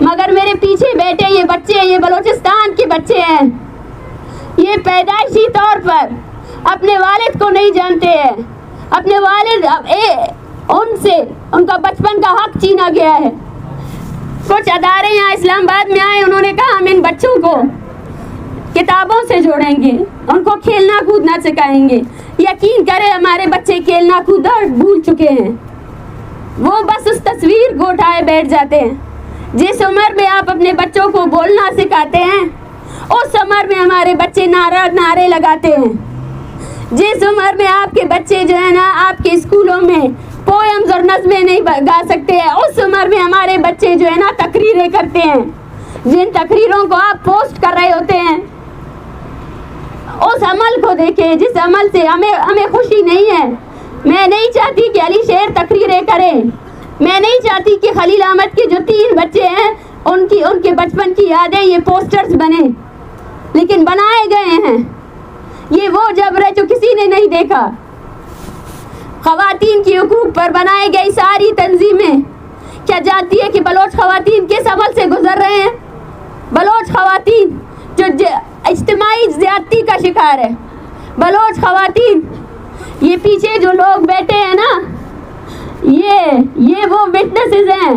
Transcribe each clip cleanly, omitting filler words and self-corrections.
مگر میرے پیچھے بیٹھے یہ بچے، یہ بلوچستان کے بچے ہیں، یہ پیدائشی طور پر اپنے والد کو نہیں جانتے ہیں، اپنے والد ان سے ان کا بچپن کا حق چھینا گیا ہے۔ کچھ ادارے یہاں اسلام آباد میں آئے، انہوں نے کہا ہم ان بچوں کو کتابوں سے جوڑیں گے، ان کو کھیلنا کودنا سکھائیں گے۔ یقین کرے ہمارے بچے کھیلنا کودنا بھول چکے ہیں، وہ بس اس تصویر کو اٹھائے بیٹھ جاتے ہیں۔ جس عمر میں آپ اپنے بچوں کو بولنا سکھاتے ہیں اس عمر میں ہمارے بچے نعرے لگاتے ہیں۔ جس عمر میں آپ کے بچے جو ہے نا آپ کے اسکولوں میں پوئمز اور نظمیں نہیں گا سکتے ہیں، اس عمر میں ہمارے بچے جو ہے نا تقریریں کرتے ہیں، جن تقریروں کو آپ پوسٹ کر رہے ہوتے ہیں۔ اس عمل کو دیکھیں جس عمل سے ہمیں خوشی نہیں ہے۔ میں نہیں چاہتی کہ علی شیر تقریریں کریں، میں نہیں چاہتی کہ خلیل احمد کے جو 3 بچے ہیں ان کے بچپن کی یادیں یہ پوسٹرز بنے، لیکن بنائے گئے ہیں۔ یہ وہ جبر ہے جو کسی نے نہیں دیکھا۔ خواتین کی حقوق پر بنائی گئی ساری تنظیمیں کیا جانتی ہے کہ بلوچ خواتین کس عمل سے گزر رہے ہیں؟ بلوچ خواتین جو اجتماعی زیادتی کا شکار ہے، بلوچ خواتین، یہ پیچھے جو لوگ بیٹھے ہیں نا یہ وہ وٹنسز ہیں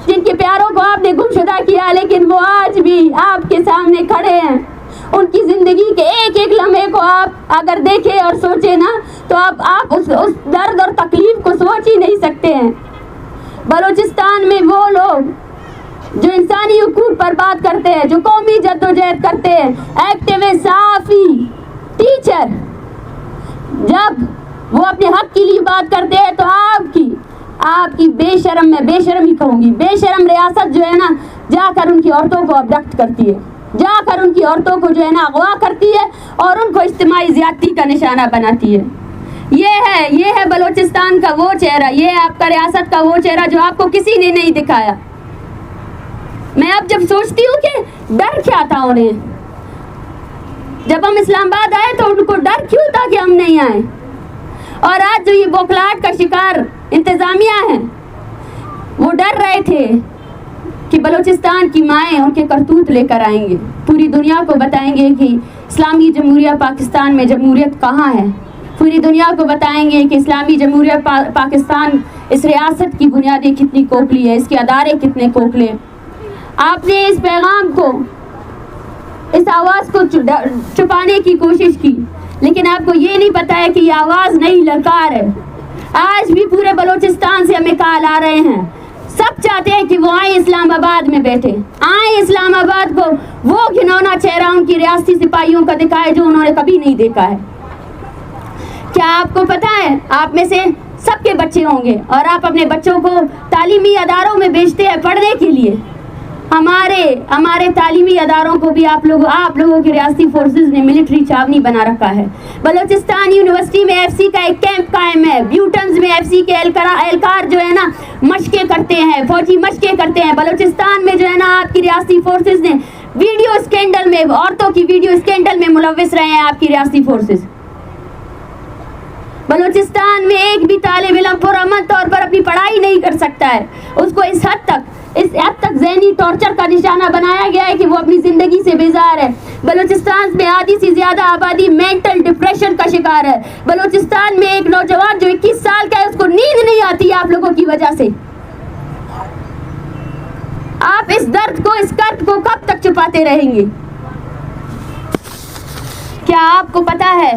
جن کے پیاروں کو آپ نے گمشدہ کیا، لیکن وہ آج بھی آپ کے سامنے کھڑے ہیں۔ ان کی زندگی کے ایک ایک لمحے کو آپ اگر دیکھیں اور سوچیں نا تو آپ اس درد اور تکلیف کو سوچ ہی نہیں سکتے ہیں۔ بلوچستان میں وہ لوگ جو انسانی حقوق پر بات کرتے ہیں، جو قومی جدوجہد کرتے ہیں، ایکٹیوسٹ، صحافی، ٹیچر، جب وہ اپنے حق کے لیے بات کرتے ہیں تو آپ کی بے شرم، میں بے شرم ہی کہوں گی، بے شرم ریاست جو ہے نا جا کر ان کی عورتوں کو ابڈکٹ کرتی ہے، جا کر ان کی عورتوں کو جو ہے نا اغوا کرتی ہے اور ان کو اجتماعی زیادتی کا نشانہ بناتی ہے۔ یہ ہے بلوچستان کا وہ چہرہ، یہ ہے آپ کا ریاست کا وہ چہرہ جو آپ کو کسی نے نہیں دکھایا۔ میں اب جب سوچتی ہوں کہ ڈر کیا تھا انہیں، جب ہم اسلام آباد آئے تو ان کو ڈر کیوں تھا کہ ہم نہیں آئے، اور آج جو یہ بوکھلاہٹ کا شکار انتظامیہ ہے وہ ڈر رہے تھے کہ بلوچستان کی مائیں ان کے کرتوت لے کر آئیں گے، پوری دنیا کو بتائیں گے کہ اسلامی جمہوریہ پاکستان میں جمہوریت کہاں ہے، پوری دنیا کو بتائیں گے کہ اسلامی جمہوریہ پاکستان اس ریاست کی بنیادیں کتنی کھوکھلی ہے، اس کے ادارے کتنے کھوکھلے۔ آپ نے اس پیغام کو، اس آواز کو چھپانے کی کوشش کی، لیکن آپ کو یہ نہیں پتا ہے کہ یہ آواز نئی للکار ہے۔ آج بھی پورے بلوچستان سے ہمیں کال آ رہے ہیں، سب چاہتے ہیں کہ وہ آئیں اسلام آباد میں بیٹھے، آئیں اسلام آباد کو وہ گھنونا چہرہ ان کی ریاستی سپاہیوں کا دکھائے جو انہوں نے کبھی نہیں دیکھا ہے۔ کیا آپ کو پتا ہے آپ میں سے سب کے بچے ہوں گے اور آپ اپنے بچوں کو تعلیمی اداروں میں بھیجتے ہیں پڑھنے کے لیے۔ ہمارے تعلیمی اداروں کو بھی آپ لوگوں کی ریاستی فورسز نے ملٹری چھاونی بنا رکھا ہے۔ بلوچستان یونیورسٹی میں ایف سی کا ایک کیمپ قائم ہے، بیوٹنز میں ایف سی کے اہلکار جو ہے نا مشقیں کرتے ہیں، فوجی مشقیں کرتے ہیں۔ بلوچستان میں جو ہے نا آپ کی ریاستی فورسز نے ویڈیو اسکینڈل میں، عورتوں کی ویڈیو اسکینڈل میں ملوث رہے ہیں آپ کی ریاستی فورسز۔ بلوچستان میں ایک بھی طالب علم پرامن طور پر اپنی پڑھائی نہیں کر سکتا ہے، اس کو اس حد تک ذہنی ٹارچر کا نشانہ بنایا گیا ہے کہ وہ اپنی زندگی سے بیزار ہے۔ بلوچستان میں آدھی سے زیادہ آبادی مینٹل ڈپریشن کا شکار ہے۔ بلوچستان میں ایک نوجوان جو 21 سال کا ہے اس کو نیند نہیں آتی آپ لوگوں کی وجہ سے۔ آپ اس درد کو، اس کرب کو کب تک چھپاتے رہیں گے؟ کیا آپ کو پتا ہے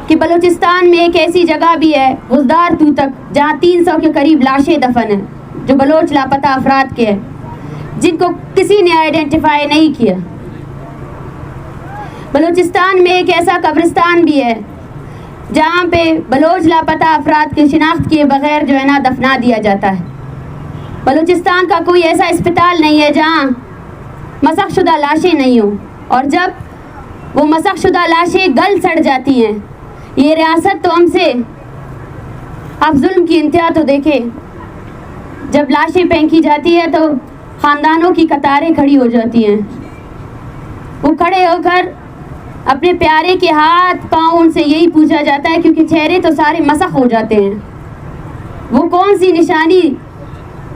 کہ بلوچستان میں ایک ایسی جگہ بھی ہے غزدار توتک جہاں 300 کے قریب لاشیں دفن ہیں جو بلوچ لاپتہ افراد کے ہیں، جن کو کسی نے آئیڈینٹیفائی نہیں کیا۔ بلوچستان میں ایک ایسا قبرستان بھی ہے جہاں پہ بلوچ لاپتہ افراد کی شناخت کیے بغیر جو ہے نا دفنا دیا جاتا ہے۔ بلوچستان کا کوئی ایسا اسپتال نہیں ہے جہاں مسخ شدہ لاشیں نہیں ہوں، اور جب وہ مسخ شدہ لاشیں گل سڑ جاتی ہیں، یہ ریاست تو ہم سے، آپ ظلم کی انتہا تو دیکھیں، جب لاشیں پھینکی جاتی ہے تو خاندانوں کی قطاریں کھڑی ہو جاتی ہیں، وہ کھڑے ہو کر اپنے پیارے کے ہاتھ پاؤں ان سے یہی پوچھا جاتا ہے، کیونکہ چہرے تو سارے مسخ ہو جاتے ہیں، وہ کون سی نشانی